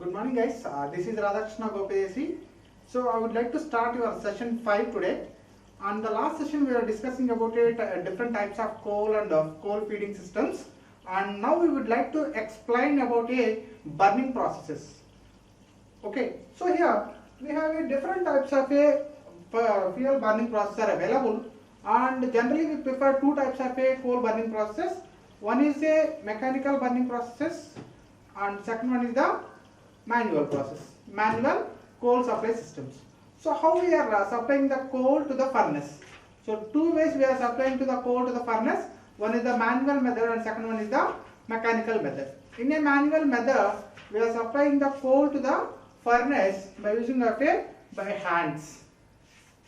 Good morning guys, this is Radhakrishna Gopayasi. So I would like to start your session 5 today. On the last session we were discussing about different types of coal and coal feeding systems, and now we would like to explain about a burning processes. Okay, so here we have a different types of a fuel burning process are available, and generally we prefer two types of a coal burning process. One is a mechanical burning process and second one is the manual process, manual coal supply systems. So how we are supplying the coal to the furnace? So two ways we are supplying to the coal to the furnace. One is the manual method and second one is the mechanical method. In a manual method we are supplying the coal to the furnace by using by hands.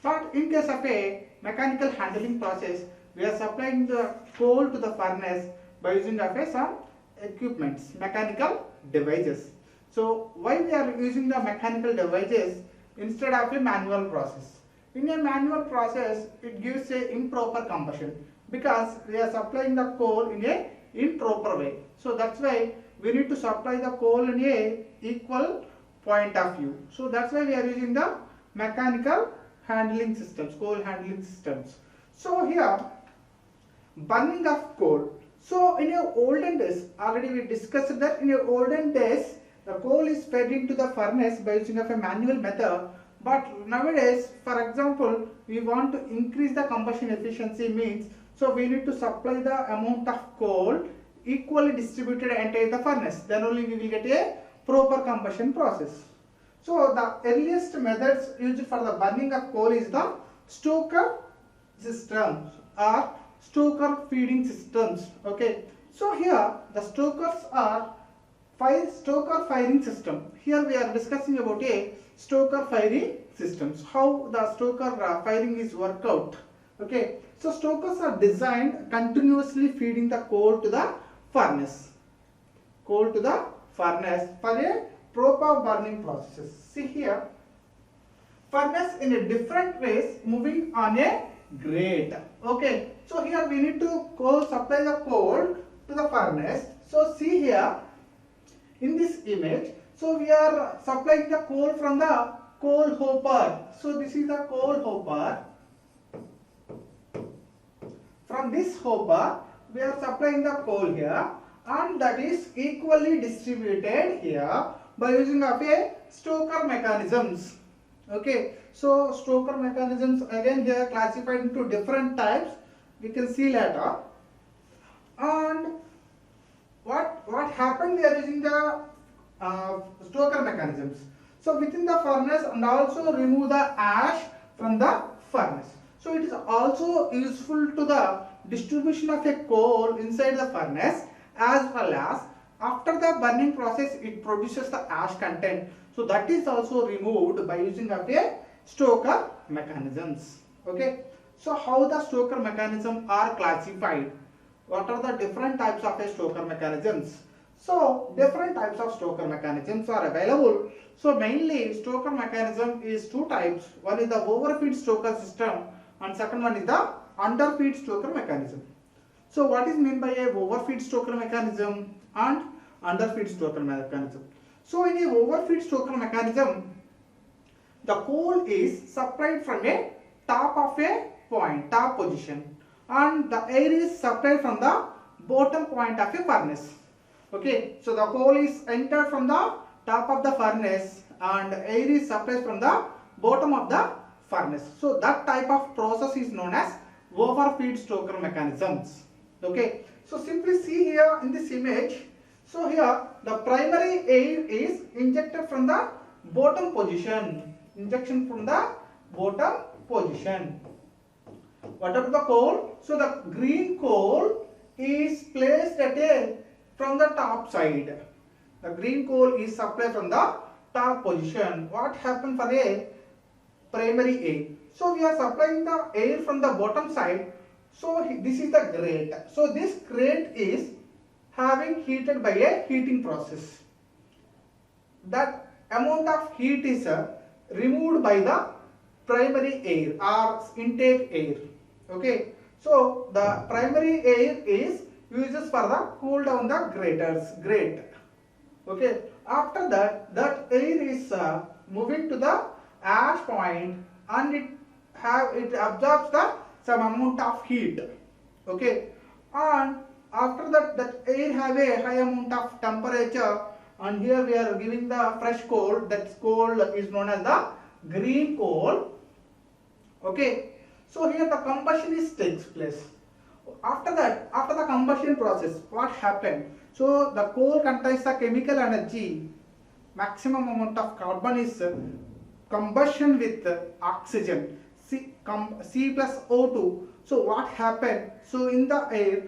But in case of a mechanical handling process, we are supplying the coal to the furnace by using some equipments, mechanical devices. So why we are using the mechanical devices instead of a manual process? In a manual process, it gives a improper combustion because we are supplying the coal in a improper way. So that's why we need to supply the coal in a equal point of view. So that's why we are using the mechanical handling systems, coal handling systems. So here, burning of coal. So in your olden days, already we discussed that in your olden days, the coal is fed into the furnace by using of a manual method. But nowadays, for example, we want to increase the combustion efficiency means, so we need to supply the amount of coal equally distributed entire the furnace. Then only we will get a proper combustion process. So the earliest methods used for the burning of coal is the stoker system or stoker feeding systems. Okay. So here the stokers are stoker firing system. Here we are discussing about a stoker firing systems. How the stoker firing is worked out. Okay. So stokers are designed continuously feeding the coal to the furnace. Coal to the furnace for a proper burning processes. See here, furnace in a different ways moving on a grate. Okay. So here we need to supply the coal to the furnace. So see here, in this image, so we are supplying the coal from the coal hopper. So this is the coal hopper. From this hopper, we are supplying the coal here, and that is equally distributed here by using of a stoker mechanisms. Okay. So stoker mechanisms again here classified into different types. We can see later. And what happened, we are using the stoker mechanisms. So within the furnace and also remove the ash from the furnace. So it is also useful to the distribution of a coal inside the furnace, as well as after the burning process it produces the ash content. So that is also removed by using of a stoker mechanisms. Okay. So how the stoker mechanisms are classified? What are the different types of a stoker mechanisms? So different types of stoker mechanisms are available. So mainly stoker mechanism is two types. One is the overfeed stoker system and second one is the underfeed stoker mechanism. So what is meant by a overfeed stoker mechanism and underfeed stoker mechanism? So in a overfeed stoker mechanism, the coal is supplied from a top of a point, top position, and the air is supplied from the bottom point of a furnace. Okay, so the coal is entered from the top of the furnace and air is supplied from the bottom of the furnace. So that type of process is known as overfeed stoker mechanisms. Okay, so simply see here in this image. So here the primary air is injected from the bottom position. Injection from the bottom position. What about the coal? So the green coal is placed from the top side. The green coal is supplied from the top position. What happened for a primary air? So we are supplying the air from the bottom side. So this is the grate. So this grate is having heated by a heating process. That amount of heat is removed by the primary air or intake air. Okay. So the primary air is uses for the cool down the grate. Okay. After that, that air is moving to the ash point, and it absorbs the some amount of heat. Okay, and after that, that air have a high amount of temperature, and here we are giving the fresh coal. That coal is known as the green coal. Okay, so here the combustion takes place. After that, after the combustion process, what happened? So the coal contains the chemical energy. Maximum amount of carbon is combustion with oxygen, C plus O2. So what happened? So in the air,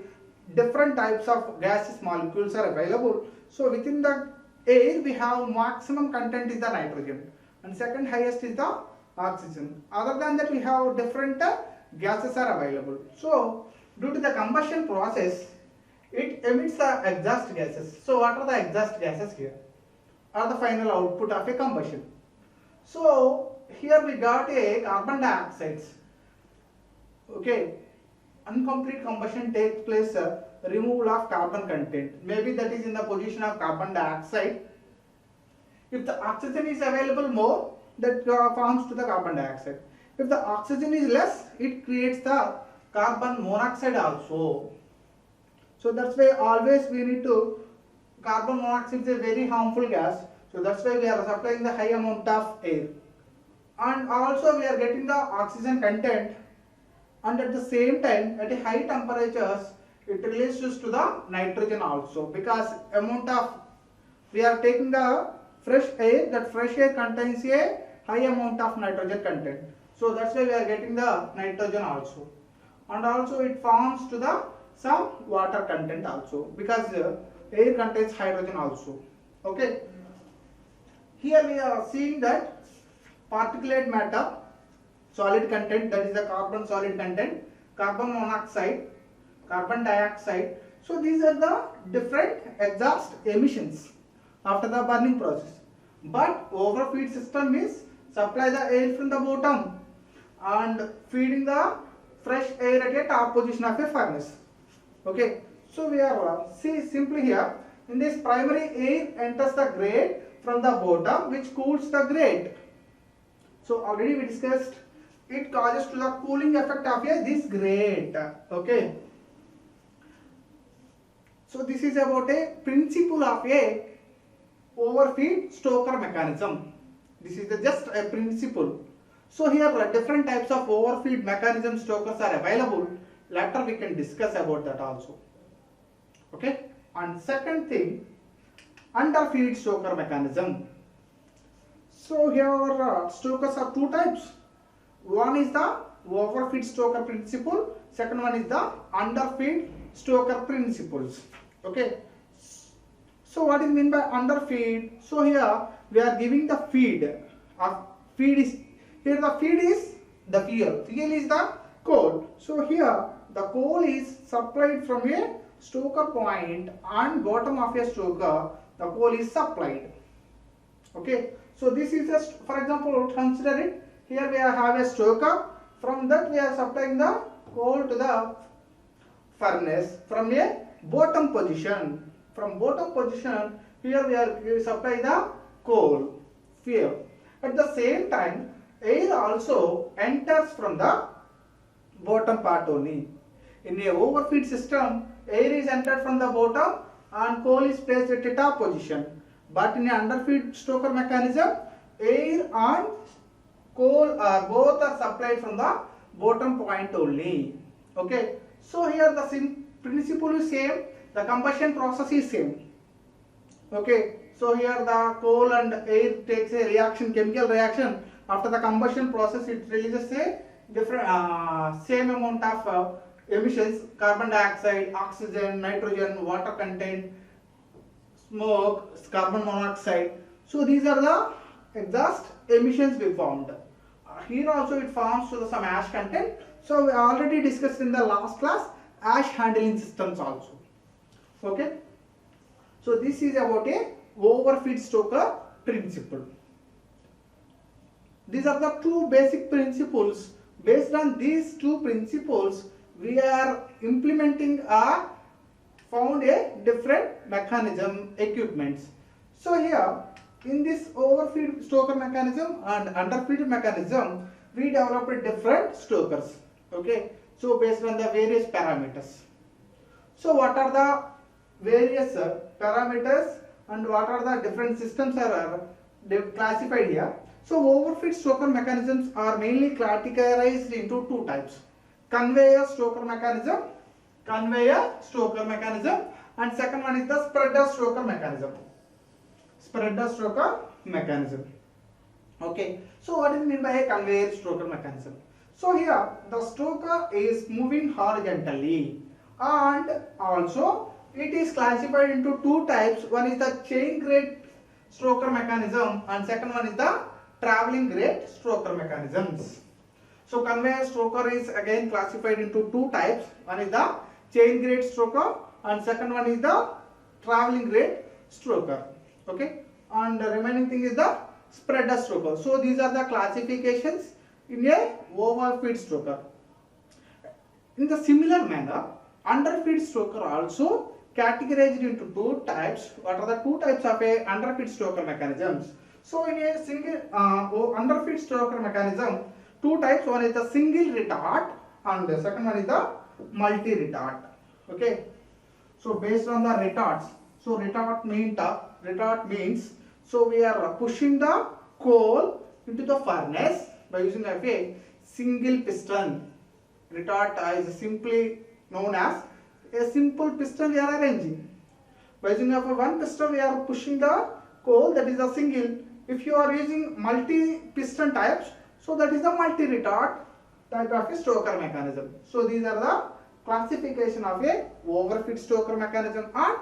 different types of gaseous molecules are available. So within the air, we have maximum content is the nitrogen, and second highest is the oxygen. Other than that, we have different gases are available. So due to the combustion process, it emits the exhaust gases. So what are the exhaust gases here? Are the final output of a combustion. So here we got a carbon dioxide. Okay, incomplete combustion takes place, removal of carbon content. Maybe that is in the position of carbon dioxide. If the oxygen is available more, that forms to the carbon dioxide. If the oxygen is less, it creates the carbon monoxide also. So that's why always we need to, carbon monoxide is a very harmful gas. So that's why we are supplying the high amount of air. And also we are getting the oxygen content, and at the same time at a high temperatures it releases to the nitrogen also, because amount of, we are taking the fresh air, that fresh air contains a high amount of nitrogen content. So that's why we are getting the nitrogen also, and also it forms to the some water content also, because air contains hydrogen also. Okay, here we are seeing that particulate matter, solid content, that is the carbon solid content, carbon monoxide, carbon dioxide. So these are the different exhaust emissions after the burning process. But overfeed system is supply the air from the bottom and feeding the fresh air at a top position of a furnace. Okay, so we are see simply here, in this primary air enters the grate from the bottom, which cools the grate. So already we discussed, it causes to the cooling effect of this grate. Okay, so this is about a principle of a overfeed stoker mechanism. This is just a principle. So here different types of overfeed mechanism stokers are available. Later we can discuss about that also. Okay, and second thing, underfeed stoker mechanism. So here stokers are two types. One is the overfeed stoker principle, second one is the underfeed stoker principles. Okay, so what is mean by underfeed? So here we are giving the feed. Feed is, here the feed is the fuel. Fuel is the coal. So here the coal is supplied from a stoker point, and bottom of a stoker the coal is supplied. Okay, so this is just, for example, consider it. Here we have a stoker. From that we are supplying the coal to the furnace from a bottom position. From bottom position, here we supply the coal, fuel. At the same time, air also enters from the bottom part only. In a overfeed system, air is entered from the bottom and coal is placed at the top position. But in an underfeed stoker mechanism, air and coal are both are supplied from the bottom point only. Okay, so here the principle is same, the combustion process is same. Okay, so here the coal and air takes a reaction, chemical reaction. After the combustion process, it releases a different same amount of emissions: carbon dioxide, oxygen, nitrogen, water content, smoke, carbon monoxide. So these are the exhaust emissions we formed. Here also it forms to some ash content. So we already discussed in the last class ash handling systems also. Okay, so this is about a overfeed stoker principle. These are the two basic principles. Based on these two principles, we are implementing found a different mechanism equipments. So here in this overfeed stoker mechanism and underfeed mechanism, we developed different stokers. Okay, so based on the various parameters. So what are the various parameters and what are the different systems are classified here? So overfeed stoker mechanisms are mainly categorized into two types: conveyor stoker mechanism, and second one is the spreader stoker mechanism. Okay, so what is meant by a conveyor stoker mechanism? So here the stoker is moving horizontally, and also it is classified into two types. One is the chain grade stoker mechanism and second one is the traveling grade stoker mechanisms. So conveyor stoker is again classified into two types. One is the chain grade stoker and second one is the traveling grade stoker. Okay, and the remaining thing is the spreader stoker. So these are the classifications in a overfeed stoker. In the similar manner, underfeed stoker also categorized into two types. What are the two types of a underfeed stoker mechanisms? So in a single underfeed stoker mechanism, two types. One is the single retard and the second one is the multi retard. Okay, so based on the retards, so retard means so we are pushing the coal into the furnace by using of a single piston. Retard is simply known as a simple piston we are arranging. By using of a one piston we are pushing the coal, that is a single. If you are using multi piston types, so that is the multi retard type of a stoker mechanism. So these are the classification of a overfeed stoker mechanism and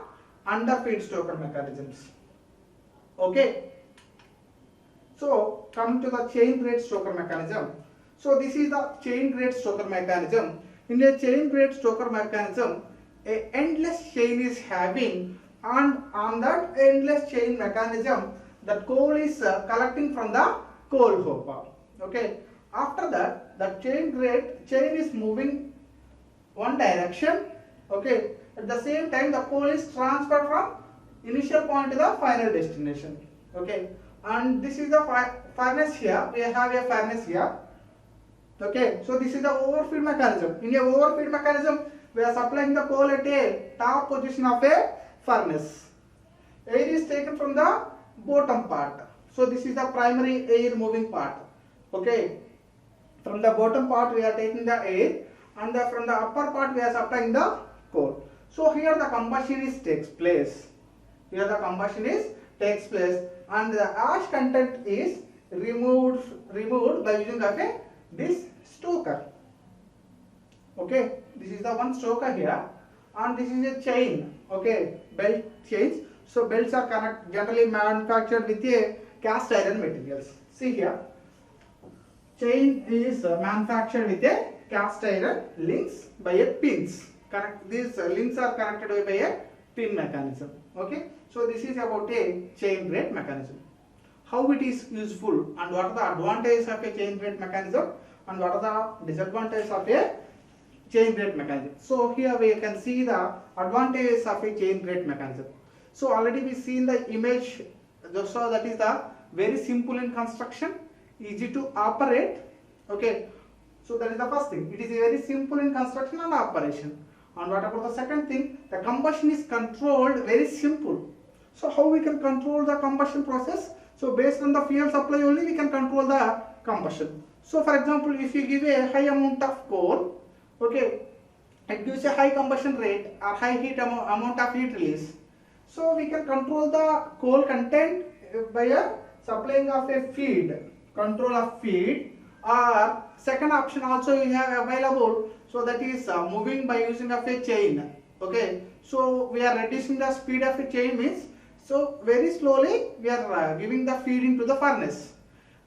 underfeed stoker mechanisms. Okay. So coming to the chain grade stoker mechanism. So this is the chain grade stoker mechanism. In a chain grade stoker mechanism, a endless chain is having, and on that endless chain mechanism, the coal is collecting from the coal hopper. Okay. After that, the chain is moving one direction. Okay. At the same time, the coal is transferred from initial point to the final destination. Okay. And this is the furnace here. We have a furnace here. Okay. So this is the overfeed mechanism. In a overfeed mechanism, we are supplying the coal at a top position of a furnace. Air is taken from the bottom part. So this is the primary air moving part. Okay. From the bottom part we are taking the air, and from the upper part we are supplying the coal. So here the combustion takes place. and the ash content is removed by using of this stoker. Okay, this is the one stoker here, and this is a chain. Okay, belt chains. So belts are generally manufactured with a cast iron materials. See here, chain is manufactured with a cast iron links by a pins. These links are connected by a pin mechanism. Okay, so this is about a chain grade mechanism. How it is useful and what are the advantages of a chain grade mechanism and what are the disadvantages of a chain grade mechanism. So here we can see the advantages of a chain grade mechanism. So already we seen the image, so that is the very simple in construction, easy to operate. Okay, so that is the first thing. It is very simple in construction and operation. And what about the second thing? The combustion is controlled very simple. So how we can control the combustion process? So based on the fuel supply only we can control the combustion. So for example, if you give a high amount of coal, okay, it gives a high combustion rate or high amount of heat release. So we can control the coal content by a supplying of a feed, control of feed, or second option also we have available. So that is moving by using of a chain. Okay, so we are reducing the speed of a chain means, so very slowly we are giving the feeding to the furnace.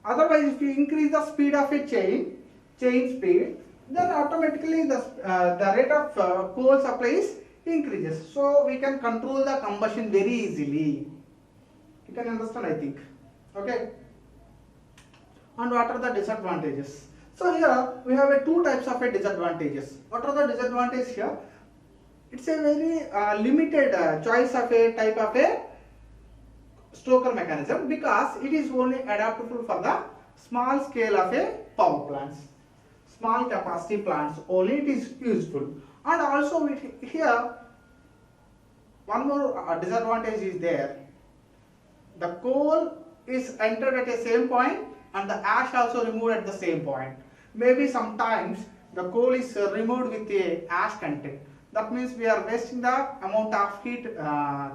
Otherwise, if you increase the speed of a chain speed, then automatically the rate of coal supply is increases. So we can control the combustion very easily. You can understand, I think. Okay. And what are the disadvantages? So here we have two types of disadvantages. What are the disadvantages here? It's a very limited choice of a type of a Stoker mechanism because it is only adaptable for the small scale of a power plants, small capacity plants only it is useful. And also here one more disadvantage is there. The coal is entered at a same point and the ash also removed at the same point. Maybe sometimes the coal is removed with a ash content. That means we are wasting the amount of heat,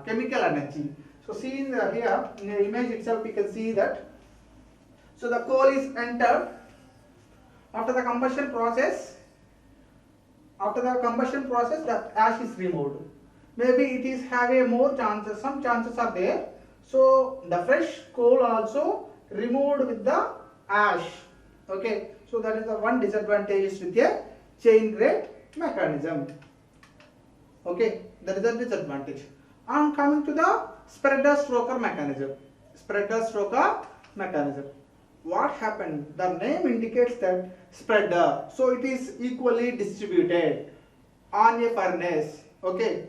chemical energy. So see here in the image itself you can see that. So the coal is entered after the combustion process. After the combustion process, the ash is removed. Maybe it is have a more chances. Some chances are there. So the fresh coal also removed with the ash. Okay. So that is the one disadvantage with a chain grate mechanism. Okay. That is a disadvantage. And coming to the spreader stroker mechanism. Spreader stroker mechanism. What happened? The name indicates that spreader. So it is equally distributed on a furnace. Okay.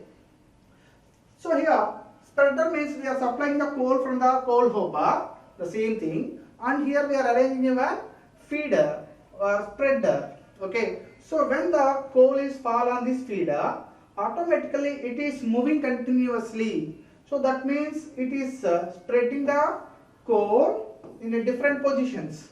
So here spreader means we are supplying the coal from the coal hopper, the same thing, and here we are arranging a feeder or spreader. Okay. So when the coal is fall on this feeder, automatically it is moving continuously. So that means it is spreading the coal in a different positions.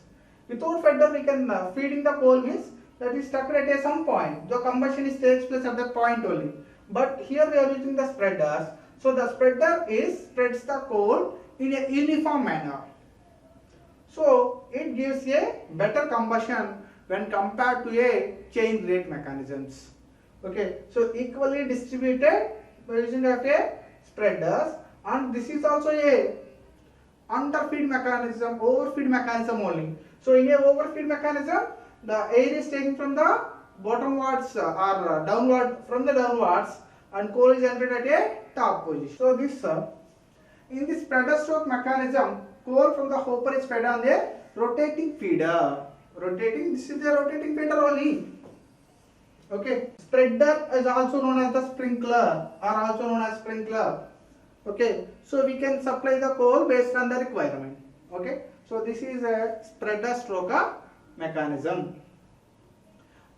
Without feeder we can feeding the coal means that is stuck at a some point. The combustion is takes place at that point only. But here we are using the spreaders. So the spreader spreads the coal in a uniform manner. So it gives a better combustion when compared to a chain grate mechanisms. Okay. So equally distributed by using of a spreaders, and this is also a underfeed mechanism, overfeed mechanism only. So in a overfeed mechanism, the air is taken from the bottomwards or downward from the downwards, and coal is entered at a top position. So this in this spreader stroke mechanism, coal from the hopper is fed on the rotating feeder. Rotating, this is the rotating feeder only. Okay. Spreader is also known as the sprinkler or also known as sprinkler. Okay. So we can supply the coal based on the requirement. Okay. So this is a spreader stroker mechanism.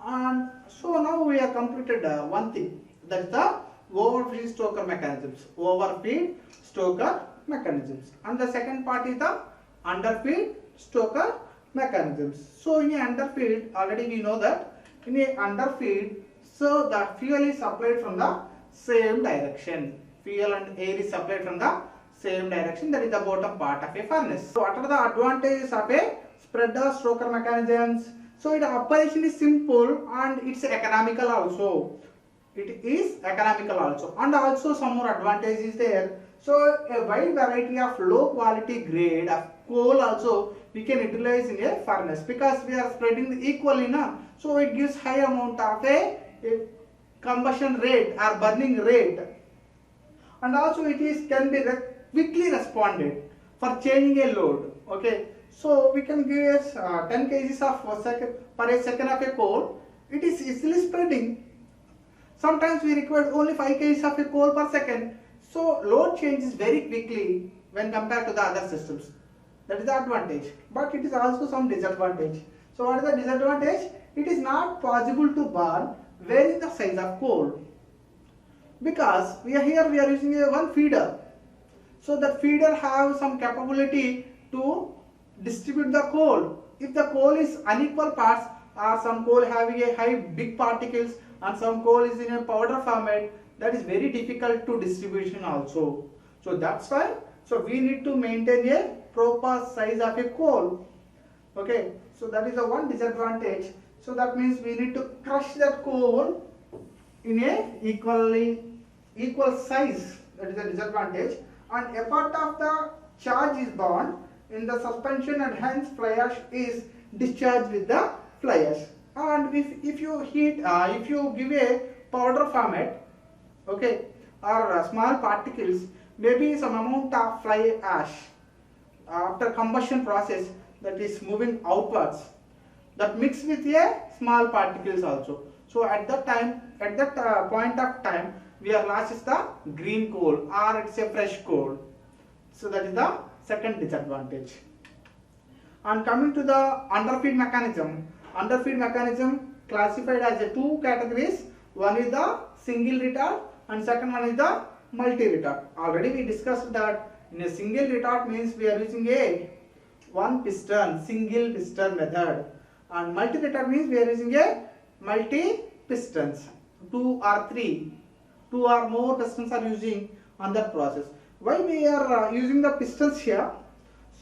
And so now we have completed one thing, that is the overfeed stoker mechanisms. Overfeed stoker mechanisms. And the second part is the underfeed stoker mechanisms. So in a underfeed, already we know that in a underfeed, so the fuel is supplied from the same direction. Fuel and air is supplied from the same direction, that is the bottom part of a furnace. So what are the advantages of a spreader stroker mechanisms? So its operation is simple and it's economical also. It is economical also, and also some more advantage is there. So a wide variety of low quality grade of coal also we can utilize in a furnace because we are spreading equally now. So it gives high amount of a combustion rate or burning rate, and also it is can be quickly responded for changing a load. Okay, so we can give us 10 kgs of per a second of a coal. It is easily spreading. Sometimes we require only 5 kgs of a coal per second. So load changes very quickly when compared to the other systems. That is the advantage. But it is also some disadvantage. So what is the disadvantage? It is not possible to burn varying the size of coal. Because we are using a one feeder. So that feeder have some capability to distribute the coal. If the coal is unequal parts, or some coal having a high big particles and some coal is in a powder format, that is very difficult to distribution also. So that's why we need to maintain a proper size of a coal. Okay, so that is the one disadvantage. So that means we need to crush that coal in a equal size. That is a disadvantage. And a part of the charge is bound in the suspension and hence fly ash is discharged with the fly ash. And if you give a powder format, okay, or small particles, maybe some amount of fly ash after combustion process that is moving outwards, that mix with a small particles also. So at that point of time, we are lost is the green coal or it's a fresh coal. So that is the second disadvantage. And coming to the underfeed mechanism classified as a two categories. One is the single retard and second one is the multi-retard. Already we discussed that in a single retard means we are using a one piston, single piston method, and multi-retard means we are using a multi pistons, two or more pistons are using on that process. Why we are using the pistons here?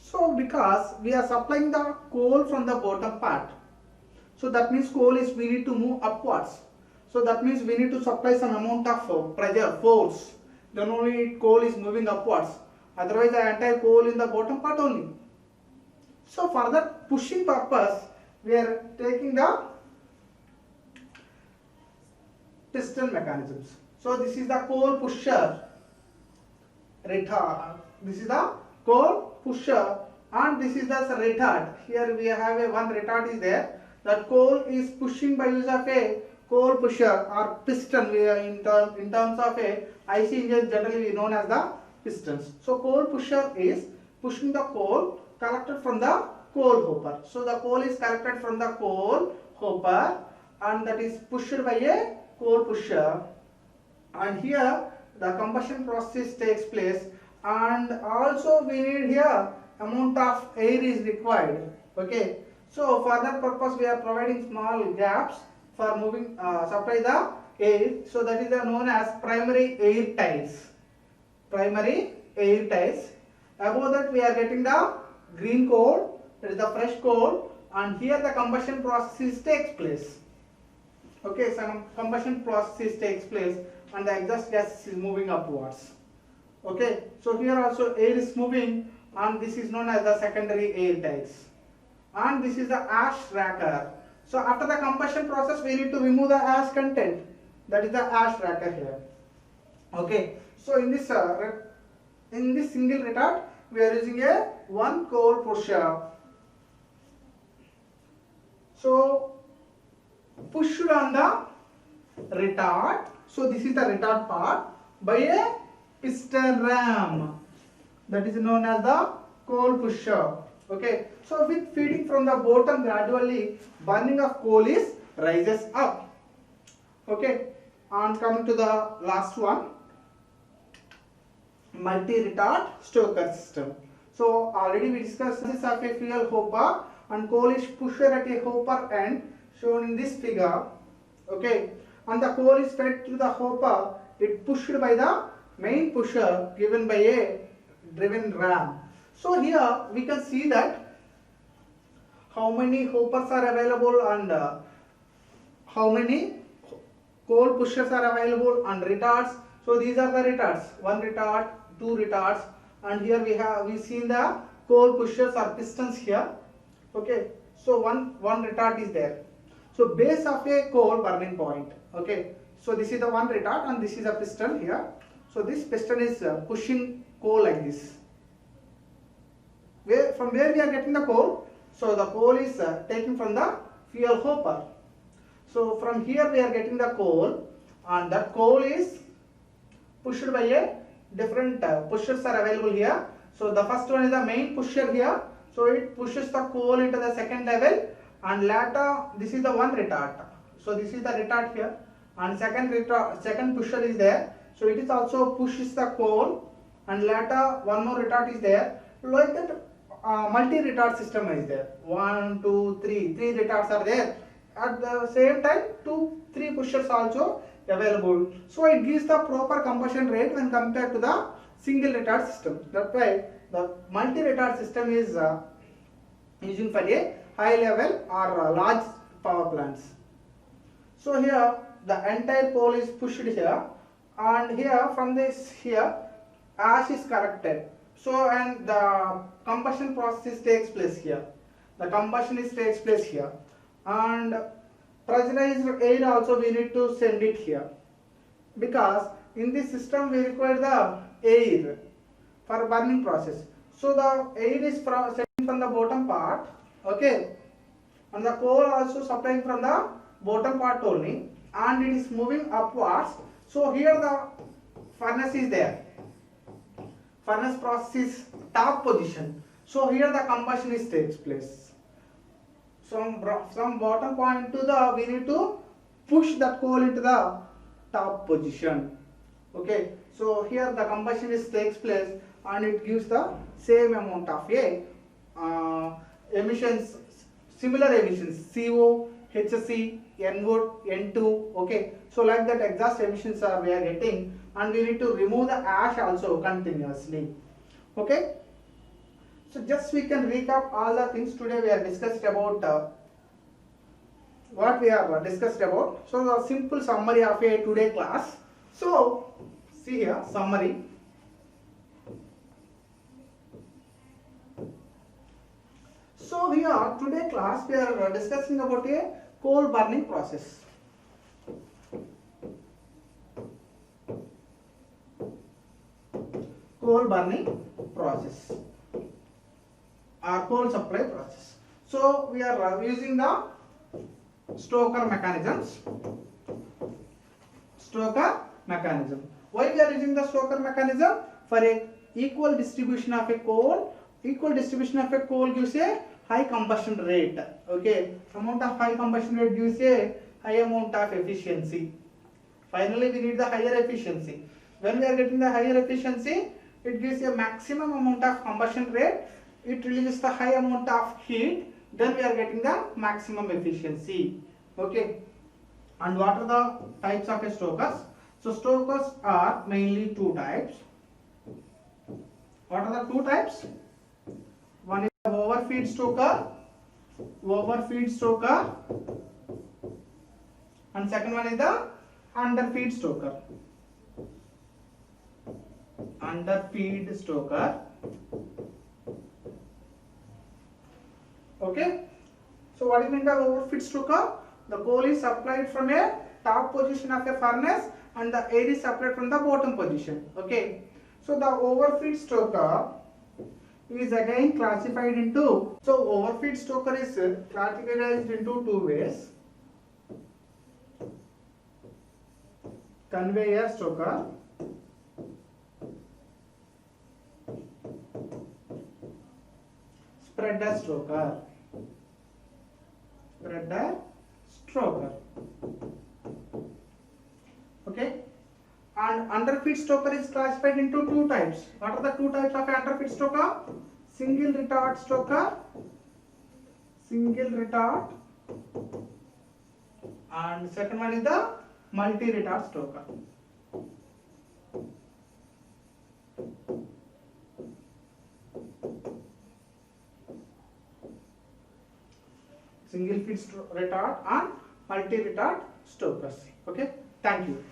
So because we are supplying the coal from the bottom part. So that means coal is we need to move upwards. So that means we need to supply some amount of pressure, force. Then only coal is moving upwards. Otherwise the entire coal in the bottom part only. So for that pushing purpose, we are taking the piston mechanisms. So this is the coal pusher retard. This is the coal pusher and this is the retard. Here we have a one retard is there. The coal is pushing by use of a coal pusher or piston. We are in terms of a IC engine generally known as the pistons. So coal pusher is pushing the coal collected from the coal hopper. So the coal is collected from the coal hopper and that is pushed by a coal pusher, and here the combustion process takes place, and also we need here amount of air is required. Okay, so for that purpose we are providing small gaps for moving supply the air. So that is known as primary air ties. Primary air ties. Above that we are getting the green coal, that is the fresh coal, and here the combustion process takes place. Okay, some combustion process takes place and the exhaust gas is moving upwards. Okay, so here also air is moving and this is known as the secondary air ties. And this is the ash racker. So after the combustion process we need to remove the ash content, that is the ash racker here. Okay, so in this single retard we are using a one coal pusher. So pushed on the retard. So this is the retard part by a piston ram, that is known as the coal pusher. Okay, so with feeding from the bottom gradually burning of coal is rises up. Okay, and coming to the last one, multi-retard stoker system. So already we discussed this of a fuel hopper and coal is pushed at a hopper end shown in this figure. Okay, and the coal is fed to the hopper, it pushed by the main pusher given by a driven ram. So here we can see that how many hoppers are available and how many coal pushers are available and retards. So these are the retards, one retard, two retards, and here we seen the coal pushers or pistons here. Okay, so one retard is there. So base of a coal burning point. Okay, so this is the one retard and this is a piston here. So this piston is pushing coal like this. From where we are getting the coal? So the coal is taken from the fuel hopper. So from here we are getting the coal and that coal is pushed by a different pushers are available here. So the first one is the main pusher here. So it pushes the coal into the second level and later this is the one retard. So this is the retard here and second pusher is there. So it is also pushes the coal and later one more retard is there. Like that multi-retard system is there. 1, 2, 3 retards are there. At the same time 2-3 pushers also available. So it gives the proper combustion rate when compared to the single retard system. That's why the multi-retard system is using for a high level or large power plants. So here the entire coal is pushed here and here from this here ash is collected. So and the combustion process takes place here. The combustion takes place here and pressurized air also we need to send it here because in this system we require the air for burning process. So the air is sent from the bottom part. Okay, and the coal also supplying from the bottom part only and it is moving upwards. So here the furnace is there. furnace process is top position. So here the combustion is takes place. From bottom point to the, we need to push that coal into the top position. Okay, so here the combustion is takes place and it gives the same amount of emissions, similar emissions, CO, HSE, N-wood, N2. Okay, so like that exhaust emissions are we are getting, and we need to remove the ash also continuously. Okay, so just we can recap all the things today we are discussed about. What we are discussed about. So the simple summary of a today class. So see here summary. So here today class we are discussing about a coal burning process. Coal burning process or coal supply process. So we are using the Stoker mechanisms. Stoker mechanism. Why we are using the Stoker mechanism? For a equal distribution of a coal. Equal distribution of a coal gives a high combustion rate. Okay, amount of high combustion rate gives a high amount of efficiency. Finally, we need the higher efficiency. When we are getting the higher efficiency, it gives a maximum amount of combustion rate. It releases the high amount of heat. Then we are getting the maximum efficiency. Okay, and what are the types of stokers? So stokers are mainly two types. What are the two types? One is the overfeed stoker, and second one is the underfeed stoker. Okay, so what is meant by overfeed stoker? The coal is supplied from a top position of a furnace and the air is supplied from the bottom position. Okay, so the overfeed stoker is again classified into, so overfeed stoker is categorized into two ways. Conveyor stoker spreader stoker. Okay, and underfeed stoker is classified into two types. What are the two types of underfeed stoker? Single retard stoker, and second one is the multi-retard stoker. Single feed retard and multi-retard stokers. Okay, thank you.